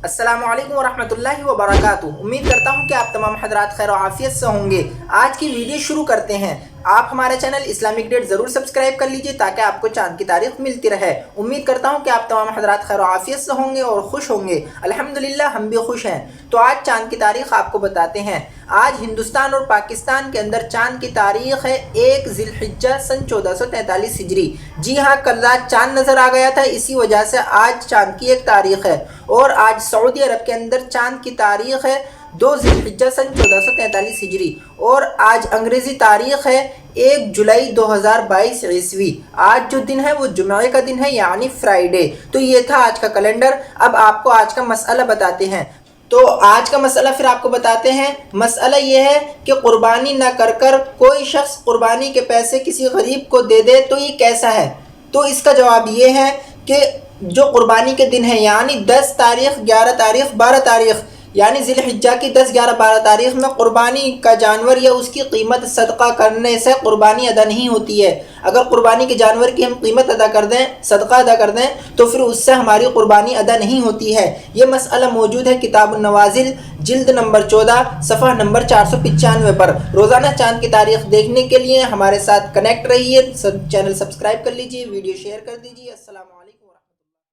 अस्सलामु अलैकुम वरहमतुल्लाहि वबरकातुहू। उम्मीद करता हूँ कि आप तमाम हजरात खैर आफियत से होंगे। आज की वीडियो शुरू करते हैं। आप हमारे चैनल इस्लामिक डेट ज़रूर सब्सक्राइब कर लीजिए ताकि आपको चांद की तारीख मिलती रहे। उम्मीद करता हूँ कि आप तमाम हजरात खैर आफियत से होंगे और खुश होंगे। अल्हम्दुलिल्लाह हम भी खुश हैं। तो आज चांद की तारीख आपको बताते हैं। आज हिंदुस्तान और पाकिस्तान के अंदर चांद की तारीख है 1 ज़िलहिज्जा सन 1443 हिजरी। जी हाँ, कल रात चांद नज़र आ गया था, इसी वजह से आज चांद की एक तारीख है। और आज सऊदी अरब के अंदर चांद की तारीख है 2 ज़िलहिज्जा सन 1443 हिजरी। और आज अंग्रेज़ी तारीख है 1 जुलाई 2022 ईस्वी। आज जो दिन है वो जुमे का दिन है, यानी फ्राइडे। तो ये था आज का कैलेंडर। अब आपको आज का मसला बताते हैं। तो आज का मसला फिर आपको बताते हैं। मसला ये है कि कुर्बानी ना कर कर कोई शख्स कुर्बानी के पैसे किसी गरीब को दे दे तो ये कैसा है। तो इसका जवाब ये है कि जो कुर्बानी के दिन है, यानी 10 तारीख, 11 तारीख, 12 तारीख, यानी ज़िलहिज्जा की 10, 11, 12 तारीख में कुर्बानी का जानवर या उसकी कीमत सदका करने से कुर्बानी अदा नहीं होती है। अगर कुर्बानी के जानवर की हम कीमत अदा कर दें, सदका अदा कर दें, तो फिर उससे हमारी कुर्बानी अदा नहीं होती है। ये मसला मौजूद है किताब नवाजिल जिल्द नंबर 14 सफ़ा नंबर 495 पर। रोज़ाना चांद की तारीख देखने के लिए हमारे साथ कनेक्ट रहिए। चैनल सब्सक्राइब कर लीजिए, वीडियो शेयर कर दीजिए। अस्सलाम वालेकुम।